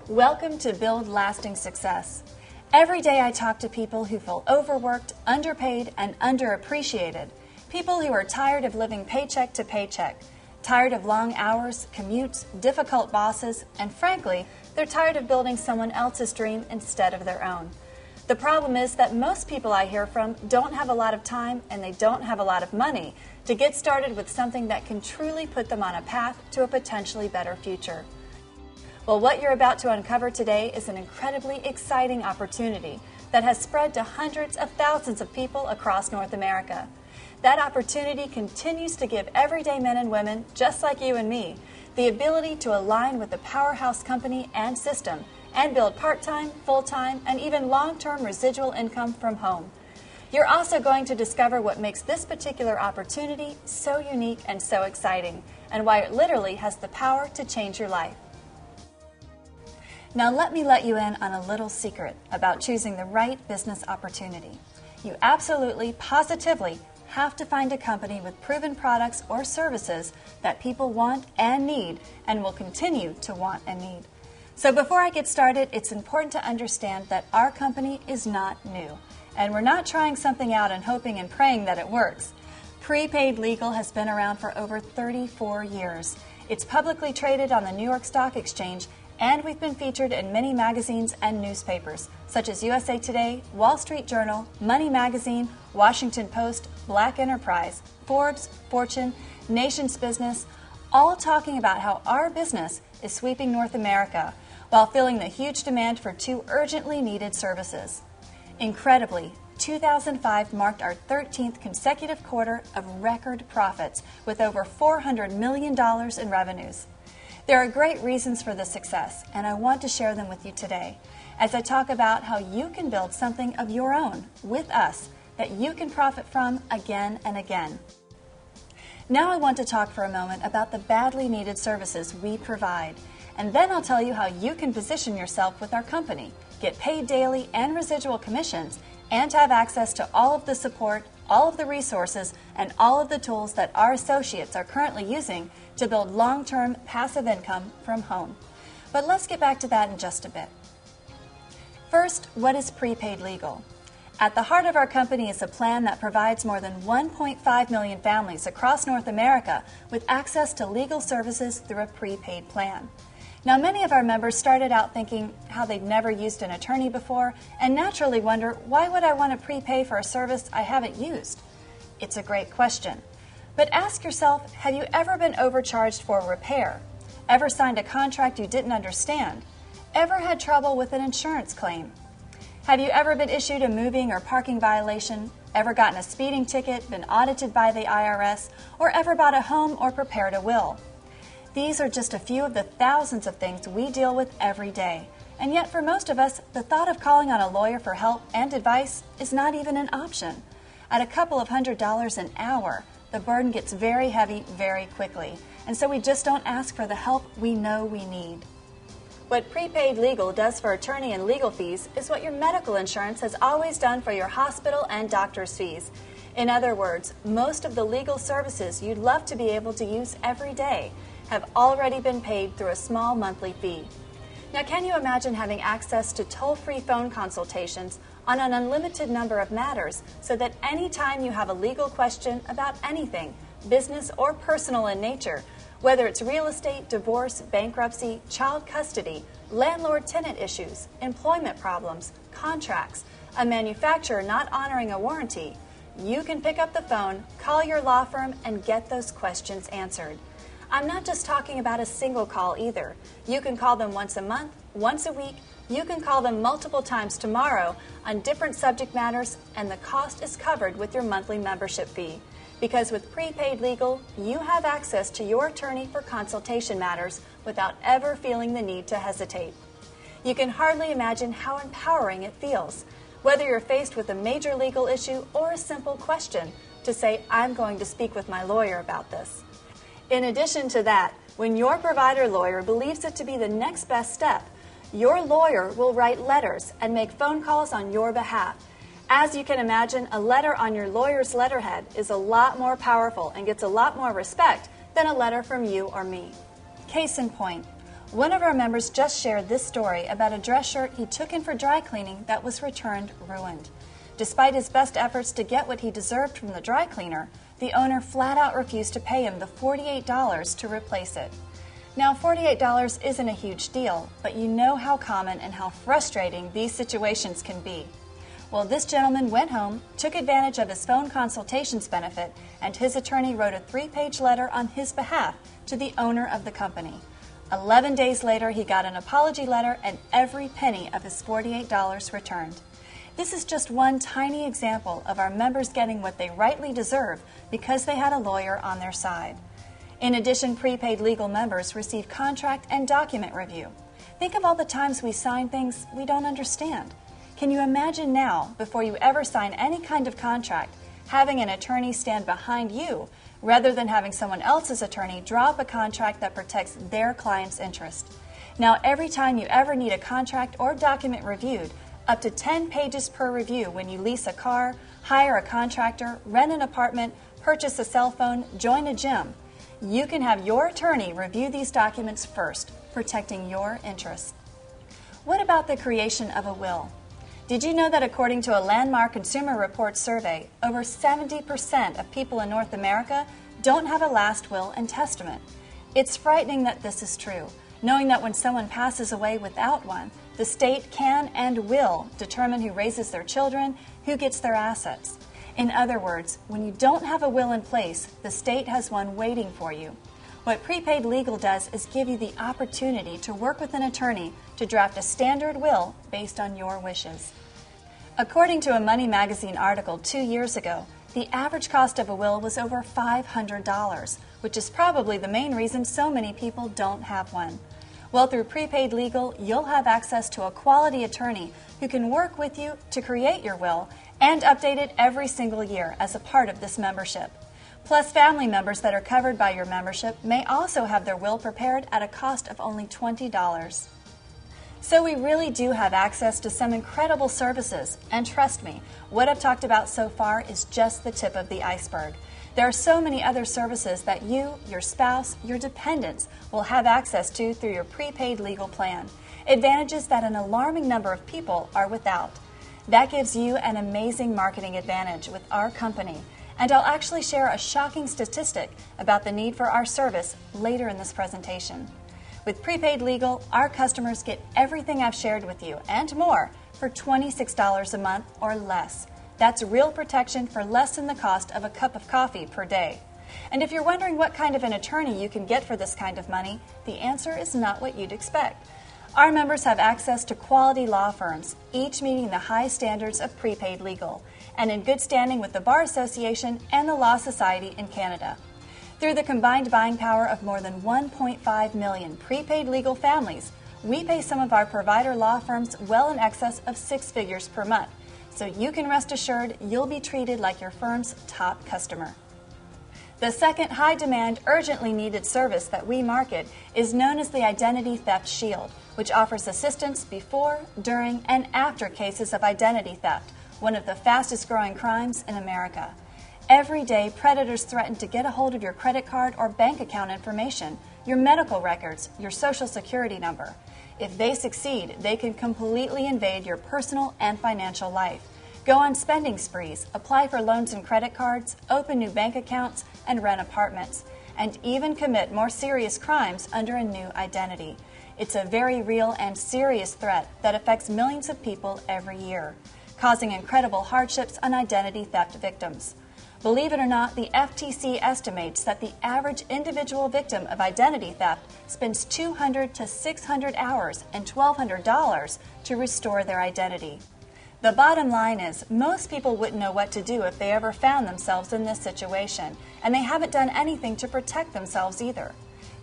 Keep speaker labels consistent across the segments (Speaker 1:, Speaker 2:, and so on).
Speaker 1: Welcome to Build Lasting Success. Every day I talk to people who feel overworked, underpaid, and underappreciated. People who are tired of living paycheck to paycheck, tired of long hours, commutes, difficult bosses, and frankly, they're tired of building someone else's dream instead of their own. The problem is that most people I hear from don't have a lot of time and they don't have a lot of money to get started with something that can truly put them on a path to a potentially better future. Well, what you're about to uncover today is an incredibly exciting opportunity that has spread to hundreds of thousands of people across North America. That opportunity continues to give everyday men and women, just like you and me, the ability to align with the powerhouse company and system and build part-time, full-time, and even long-term residual income from home. You're also going to discover what makes this particular opportunity so unique and so exciting, and why it literally has the power to change your life. Now let me let you in on a little secret about choosing the right business opportunity. You absolutely, positively have to find a company with proven products or services that people want and need and will continue to want and need. So before I get started, it's important to understand that our company is not new, and we're not trying something out and hoping and praying that it works. Prepaid Legal has been around for over 34 years. It's publicly traded on the New York Stock Exchange, and we've been featured in many magazines and newspapers, such as USA Today, Wall Street Journal, Money Magazine, Washington Post, Black Enterprise, Forbes, Fortune, Nation's Business, all talking about how our business is sweeping North America while filling the huge demand for two urgently needed services. Incredibly, 2005 marked our 13th consecutive quarter of record profits with over $400 million in revenues. There are great reasons for this success, and I want to share them with you today as I talk about how you can build something of your own with us that you can profit from again and again. Now I want to talk for a moment about the badly needed services we provide, and then I'll tell you how you can position yourself with our company, get paid daily and residual commissions, and have access to all of the support, all of the resources, and all of the tools that our associates are currently using to build long-term passive income from home. But let's get back to that in just a bit. First, what is Prepaid Legal? At the heart of our company is a plan that provides more than 1.5 million families across North America with access to legal services through a prepaid plan. Now, many of our members started out thinking how they'd never used an attorney before and naturally wonder, why would I want to prepay for a service I haven't used? It's a great question. But ask yourself, have you ever been overcharged for a repair? Ever signed a contract you didn't understand? Ever had trouble with an insurance claim? Have you ever been issued a moving or parking violation? Ever gotten a speeding ticket, been audited by the IRS, or ever bought a home or prepared a will? These are just a few of the thousands of things we deal with every day. And yet for most of us, the thought of calling on a lawyer for help and advice is not even an option. At a couple of $100s an hour, the burden gets very heavy very quickly, and so we just don't ask for the help we know we need. What Prepaid Legal does for attorney and legal fees is what your medical insurance has always done for your hospital and doctor's fees. In other words, most of the legal services you'd love to be able to use every day have already been paid through a small monthly fee. Now, can you imagine having access to toll-free phone consultations on an unlimited number of matters so that anytime you have a legal question about anything, business or personal in nature, whether it's real estate, divorce, bankruptcy, child custody, landlord-tenant issues, employment problems, contracts, a manufacturer not honoring a warranty, you can pick up the phone, call your law firm, and get those questions answered. I'm not just talking about a single call either. You can call them once a month, once a week. You can call them multiple times tomorrow on different subject matters, and the cost is covered with your monthly membership fee. Because with Prepaid Legal, you have access to your attorney for consultation matters without ever feeling the need to hesitate. You can hardly imagine how empowering it feels, whether you're faced with a major legal issue or a simple question, to say, I'm going to speak with my lawyer about this. In addition to that, when your provider lawyer believes it to be the next best step, your lawyer will write letters and make phone calls on your behalf. As you can imagine, a letter on your lawyer's letterhead is a lot more powerful and gets a lot more respect than a letter from you or me. Case in point, One of our members just shared this story about a dress shirt he took in for dry cleaning that was returned ruined. Despite his best efforts to get what he deserved from the dry cleaner, the owner flat out refused to pay him the $48 to replace it. Now, $48 isn't a huge deal, but you know how common and how frustrating these situations can be. Well, this gentleman went home, took advantage of his phone consultations benefit, and his attorney wrote a 3-page letter on his behalf to the owner of the company. 11 days later, he got an apology letter and every penny of his $48 returned. This is just one tiny example of our members getting what they rightly deserve because they had a lawyer on their side. In addition, prepaid legal members receive contract and document review. Think of all the times we sign things we don't understand. Can you imagine now, before you ever sign any kind of contract, having an attorney stand behind you rather than having someone else's attorney drop a contract that protects their client's interest? Now, every time you ever need a contract or document reviewed, up to 10 pages per review when you lease a car, hire a contractor, rent an apartment, purchase a cell phone, join a gym, you can have your attorney review these documents first, protecting your interests. What about the creation of a will? Did you know that according to a Landmark Consumer Reports survey, over 70% of people in North America don't have a last will and testament? It's frightening that this is true, knowing that when someone passes away without one, the state can and will determine who raises their children, who gets their assets. In other words, when you don't have a will in place, the state has one waiting for you. What Prepaid Legal does is give you the opportunity to work with an attorney to draft a standard will based on your wishes. According to a Money Magazine article 2 years ago, the average cost of a will was over $500, which is probably the main reason so many people don't have one. Well, through Prepaid Legal, you'll have access to a quality attorney who can work with you to create your will and update it every single year as a part of this membership. Plus, family members that are covered by your membership may also have their will prepared at a cost of only $20. So we really do have access to some incredible services, and trust me, what I've talked about so far is just the tip of the iceberg. There are so many other services that you, your spouse, your dependents will have access to through your prepaid legal plan. Advantages that an alarming number of people are without. That gives you an amazing marketing advantage with our company. And I'll actually share a shocking statistic about the need for our service later in this presentation. With Prepaid Legal, our customers get everything I've shared with you and more for $26 a month or less. That's real protection for less than the cost of a cup of coffee per day. And if you're wondering what kind of an attorney you can get for this kind of money, the answer is not what you'd expect. Our members have access to quality law firms, each meeting the high standards of Prepaid Legal, and in good standing with the Bar Association and the Law Society in Canada. Through the combined buying power of more than 1.5 million prepaid legal families, we pay some of our provider law firms well in excess of 6 figures per month. So you can rest assured you'll be treated like your firm's top customer. The second high-demand, urgently needed service that we market is known as the Identity Theft Shield, which offers assistance before, during, and after cases of identity theft, one of the fastest-growing crimes in America. Every day, predators threaten to get a hold of your credit card or bank account information, your medical records, your social security number. If they succeed, they can completely invade your personal and financial life. Go on spending sprees, apply for loans and credit cards, open new bank accounts, and rent apartments, and even commit more serious crimes under a new identity. It's a very real and serious threat that affects millions of people every year, causing incredible hardships on identity theft victims. Believe it or not, the FTC estimates that the average individual victim of identity theft spends 200 to 600 hours and $1,200 to restore their identity. The bottom line is, most people wouldn't know what to do if they ever found themselves in this situation, and they haven't done anything to protect themselves either.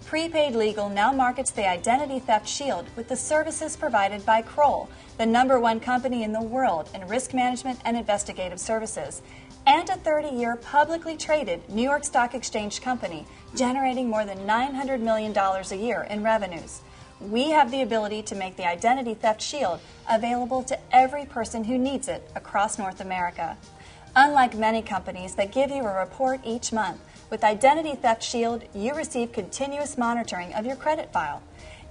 Speaker 1: Prepaid Legal now markets the Identity Theft Shield with the services provided by Kroll, the #1 company in the world in risk management and investigative services, and a 30-year publicly traded New York Stock Exchange company generating more than $900 million a year in revenues. We have the ability to make the Identity Theft Shield available to every person who needs it across North America. Unlike many companies that give you a report each month, with Identity Theft Shield, you receive continuous monitoring of your credit file.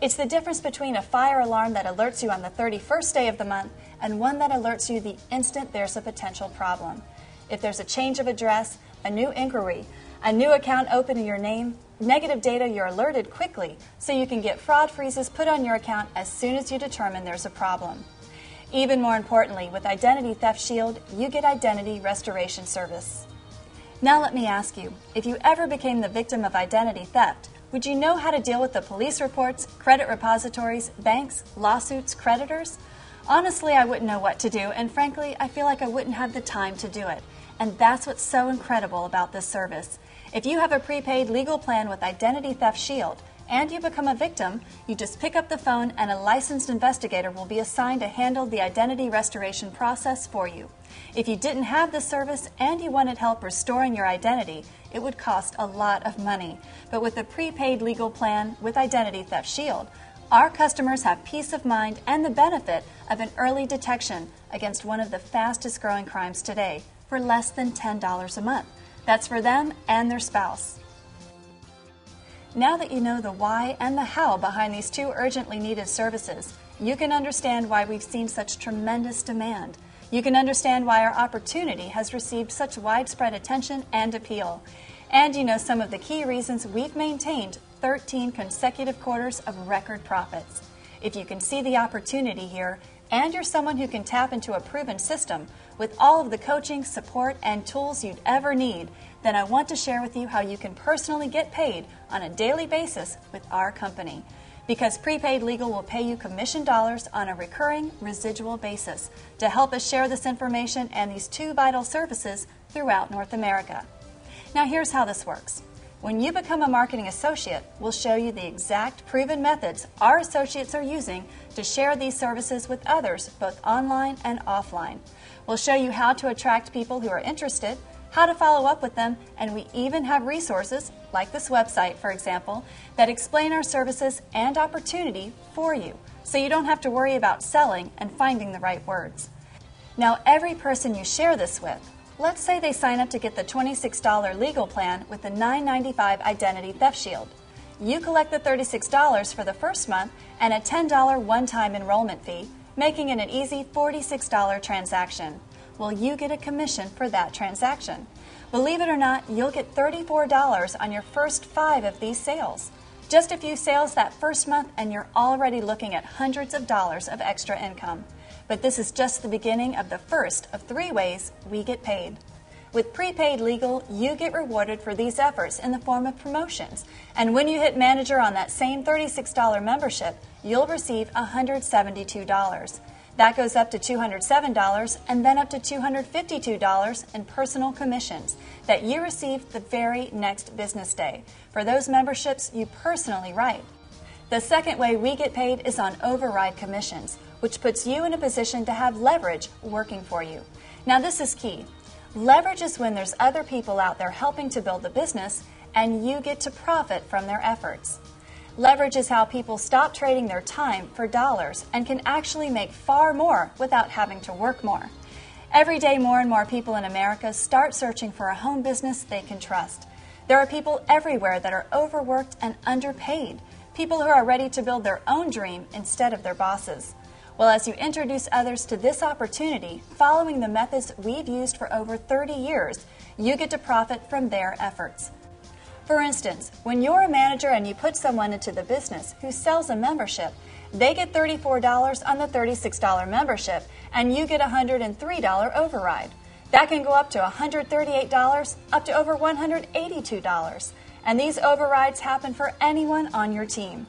Speaker 1: It's the difference between a fire alarm that alerts you on the 31st day of the month and one that alerts you the instant there's a potential problem. If there's a change of address, a new inquiry, a new account open in your name, negative data, you're alerted quickly so you can get fraud freezes put on your account as soon as you determine there's a problem. Even more importantly, with Identity Theft Shield, you get identity restoration service. Now let me ask you, if you ever became the victim of identity theft, would you know how to deal with the police reports, credit repositories, banks, lawsuits, creditors? Honestly, I wouldn't know what to do, and frankly, I feel like I wouldn't have the time to do it. And that's what's so incredible about this service. If you have a prepaid legal plan with Identity Theft Shield, and you become a victim, you just pick up the phone and a licensed investigator will be assigned to handle the identity restoration process for you. If you didn't have this service and you wanted help restoring your identity, it would cost a lot of money. But with a prepaid legal plan with Identity Theft Shield, our customers have peace of mind and the benefit of an early detection against one of the fastest growing crimes today for less than $10 a month. That's for them and their spouse. Now that you know the why and the how behind these two urgently needed services, you can understand why we've seen such tremendous demand. You can understand why our opportunity has received such widespread attention and appeal. And you know some of the key reasons we've maintained 13 consecutive quarters of record profits. If you can see the opportunity here, and you're someone who can tap into a proven system with all of the coaching, support, and tools you'd ever need, then I want to share with you how you can personally get paid on a daily basis with our company. Because Prepaid Legal will pay you commission dollars on a recurring residual basis to help us share this information and these two vital services throughout North America. Now here's how this works. When you become a marketing associate, we'll show you the exact proven methods our associates are using to share these services with others, both online and offline. We'll show you how to attract people who are interested, how to follow up with them, and we even have resources, like this website, for example, that explain our services and opportunity for you, so you don't have to worry about selling and finding the right words. Now, every person you share this with, let's say they sign up to get the $26 legal plan with the $9.95 Identity Theft Shield. You collect the $36 for the first month and a $10 one-time enrollment fee, making it an easy $46 transaction. Well, you get a commission for that transaction. Believe it or not, you'll get $34 on your first 5 of these sales. Just a few sales that first month and you're already looking at hundreds of dollars of extra income. But this is just the beginning of the first of 3 ways we get paid. With Prepaid Legal, you get rewarded for these efforts in the form of promotions. And when you hit manager on that same $36 membership, you'll receive $172. That goes up to $207 and then up to $252 in personal commissions that you receive the very next business day for those memberships you personally write. The second way we get paid is on override commissions, which puts you in a position to have leverage working for you. Now this is key. Leverage is when there's other people out there helping to build the business and you get to profit from their efforts. Leverage is how people stop trading their time for dollars and can actually make far more without having to work more. Every day, more and more people in America start searching for a home business they can trust. There are people everywhere that are overworked and underpaid, people who are ready to build their own dream instead of their bosses. Well, as you introduce others to this opportunity, following the methods we've used for over 30 years, you get to profit from their efforts. For instance, when you're a manager and you put someone into the business who sells a membership, they get $34 on the $36 membership and you get a $103 override. That can go up to $138, up to over $182. And these overrides happen for anyone on your team.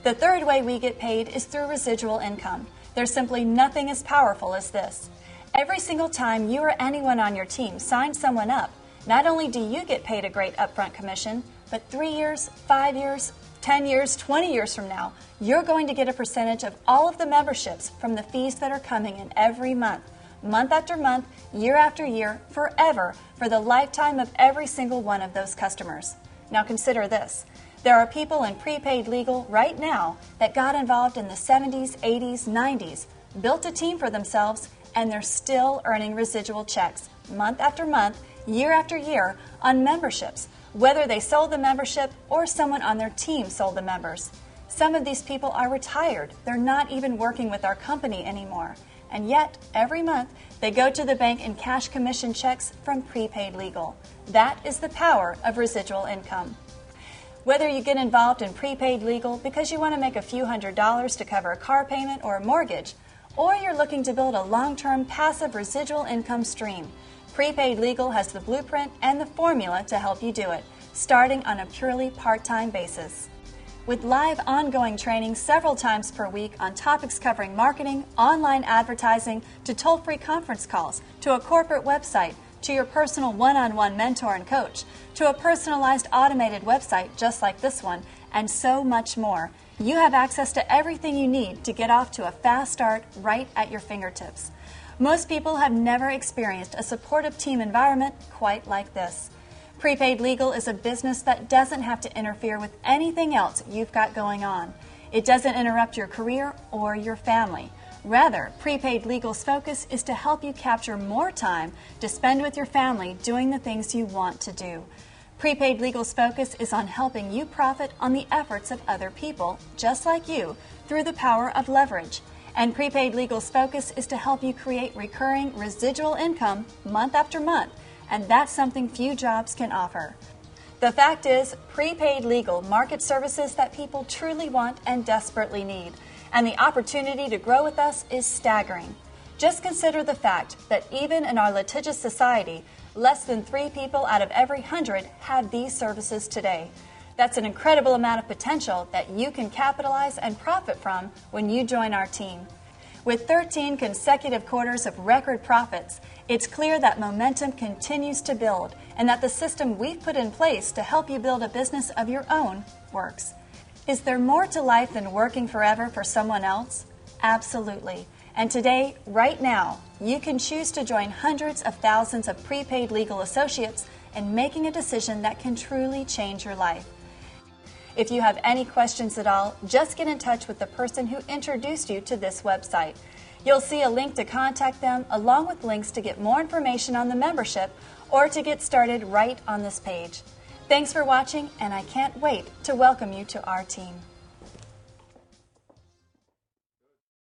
Speaker 1: The third way we get paid is through residual income. There's simply nothing as powerful as this. Every single time you or anyone on your team signs someone up, not only do you get paid a great upfront commission, but 3 years, 5 years, 10 years, 20 years from now, you're going to get a percentage of all of the memberships from the fees that are coming in every month, month after month, year after year, forever, for the lifetime of every single one of those customers. Now consider this. There are people in Prepaid Legal right now that got involved in the 70s, 80s, 90s, built a team for themselves, and they're still earning residual checks month after month, year after year on memberships, whether they sold the membership or someone on their team sold the members. Some of these people are retired. They're not even working with our company anymore. And yet, every month, they go to the bank and cash commission checks from Prepaid Legal. That is the power of residual income. Whether you get involved in Prepaid Legal because you want to make a few $100s to cover a car payment or a mortgage, or you're looking to build a long-term passive residual income stream, Prepaid Legal has the blueprint and the formula to help you do it, starting on a purely part-time basis. With live ongoing training several times per week on topics covering marketing, online advertising, to toll-free conference calls, to a corporate website, to your personal one-on-one mentor and coach, to a personalized automated website just like this one, and so much more. You have access to everything you need to get off to a fast start right at your fingertips. Most people have never experienced a supportive team environment quite like this. Prepaid Legal is a business that doesn't have to interfere with anything else you've got going on. It doesn't interrupt your career or your family. Rather, Prepaid Legal's focus is to help you capture more time to spend with your family doing the things you want to do. Prepaid Legal's focus is on helping you profit on the efforts of other people, just like you, through the power of leverage. And Prepaid Legal's focus is to help you create recurring residual income month after month, and that's something few jobs can offer. The fact is, Prepaid Legal markets services that people truly want and desperately need, and the opportunity to grow with us is staggering. Just consider the fact that even in our litigious society, less than 3 people out of every 100 have these services today. That's an incredible amount of potential that you can capitalize and profit from when you join our team. With 13 consecutive quarters of record profits, it's clear that momentum continues to build and that the system we've put in place to help you build a business of your own works. Is there more to life than working forever for someone else? Absolutely. And today, right now, you can choose to join hundreds of thousands of Prepaid Legal associates in making a decision that can truly change your life. If you have any questions at all, just get in touch with the person who introduced you to this website. You'll see a link to contact them along with links to get more information on the membership or to get started right on this page. Thanks for watching, and I can't wait to welcome you to our team.